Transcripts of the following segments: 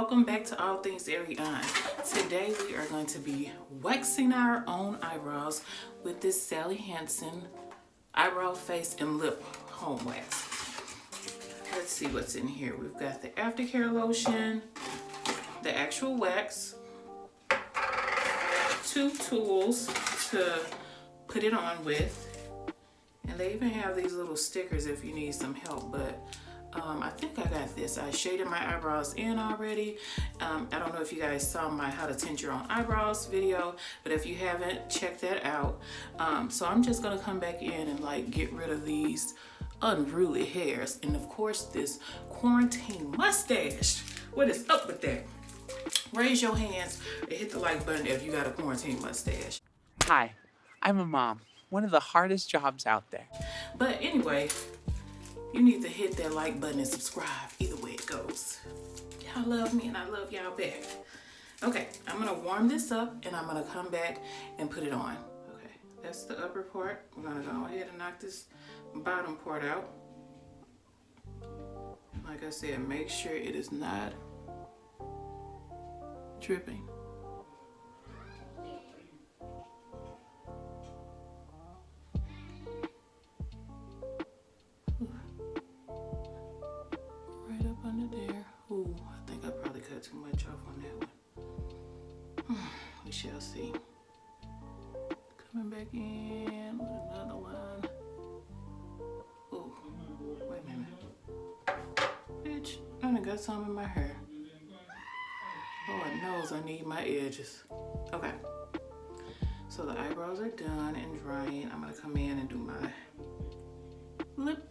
welcome back to All Things Ariane. Today we are going to be waxing our own eyebrows with this Sally Hansen eyebrow, face, and lip home wax. Let's see what's in here. We've got the aftercare lotion, the actual wax, 2 tools to put it on with, and they even have these little stickers if you need some help, but I think I got this. I shaded my eyebrows in already. I don't know if you guys saw my how to tint your own eyebrows video, but if you haven't, check that out. So I'm just gonna come back in and like get rid of these unruly hairs, and of course this quarantine mustache. What is up with that? Raise your hands and hit the like button if you got a quarantine mustache. Hi, I'm a mom. One of the hardest jobs out there. But anyway, you need to hit that like button and subscribe, either way it goes. Y'all love me and I love y'all back. Okay, I'm gonna warm this up and I'm gonna come back and put it on. Okay, that's the upper part. We're gonna go ahead and knock this bottom part out. Like I said, make sure it is not dripping. Too much off on that one. We shall see. Coming back in with another one. Oh, wait a minute. Bitch, I done got some in my hair. Lord knows I need my edges. Okay. So the eyebrows are done and drying. I'm gonna come in and do my lip.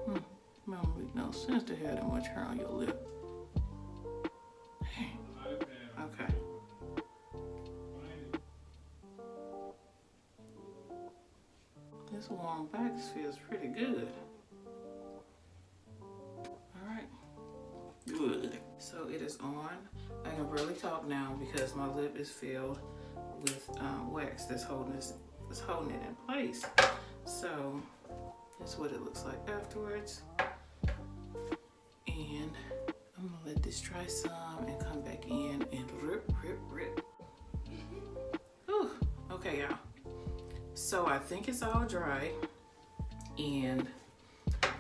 It don't make no sense to have that much hair on your lip. Okay. This warm wax feels pretty good. Alright. Good. So it is on. I can barely talk now because my lip is filled with wax that's holding it in place. So that's what it looks like afterwards. And I'm gonna let this dry some and come back in and rip. Whew. Okay, y'all. So I think it's all dry and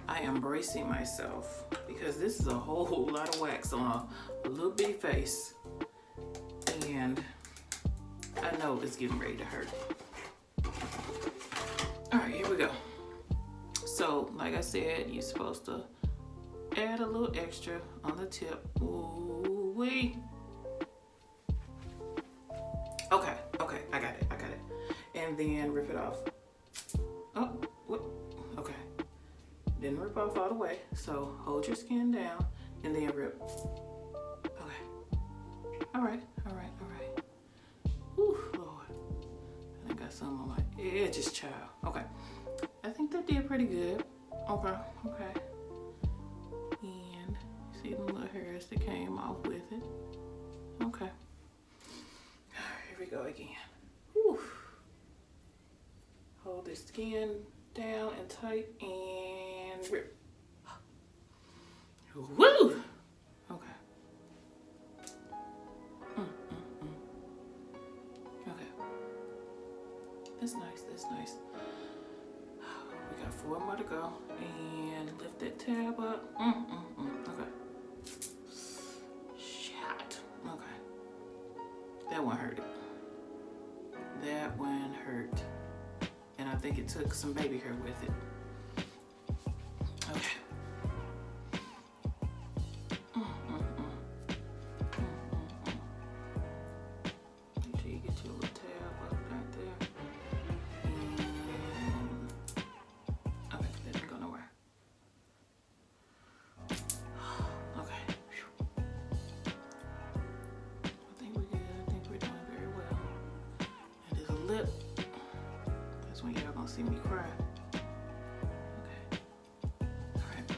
I am bracing myself because this is a whole lot of wax on a little bitty face. And I know it's getting ready to hurt. All right, here we go. So like I said, you're supposed to add a little extra on the tip. Ooh wee. Okay, I got it. And then rip it off. Oh, what? Okay. Didn't rip off all the way. So hold your skin down and then rip. Okay. All right. Whew, Lord. I got some on my edges, child. Okay. I think that did pretty good. Okay. And you see the little hairs that came off with it. Okay. Here we go again. Whew. Hold the skin down and tight and rip. Woo! Okay. Okay. That's nice. We got 4 more to go. And lift that tab up. Okay. Shit. Okay. That one hurt. And I think it took some baby hair with it. Okay. Make sure you get your little tab up right there. Okay, that didn't go nowhere. Okay. I think we're good. I think we're doing very well. And there's a lip. That's when y'all gonna see me cry. Okay. Alright.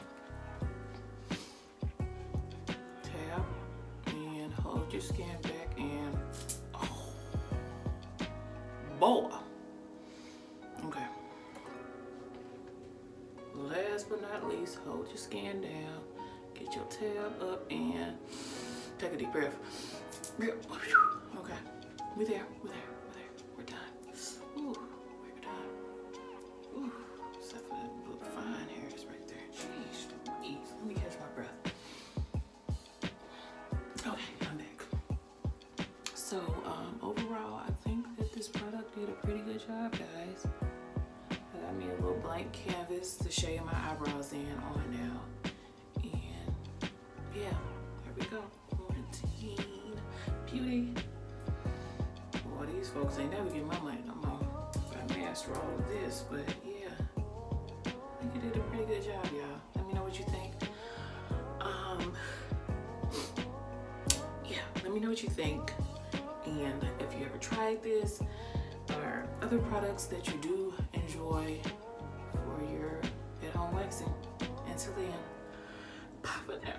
Tap and hold your skin back and boy. Okay. Last but not least, hold your skin down. Get Get your tab up and take a deep breath. Okay, we're there. We're done. Ooh, we're done. Ooh, except for that little fine hairs right there. Jeez, please, let me catch my breath. Okay, I'm back. So, overall, I think that this product did a pretty good job, guys. I got me a little blank canvas to shade my eyebrows in on now. And yeah, there we go. Quarantine beauty. Boy, these folks ain't never get my money no more. I mastered all of this, but yeah, I think you did a pretty good job, y'all. Let me know what you think. Yeah, let me know what you think. And if you ever tried this or other products that you do enjoy for your at-home waxing. Until then, bye for now.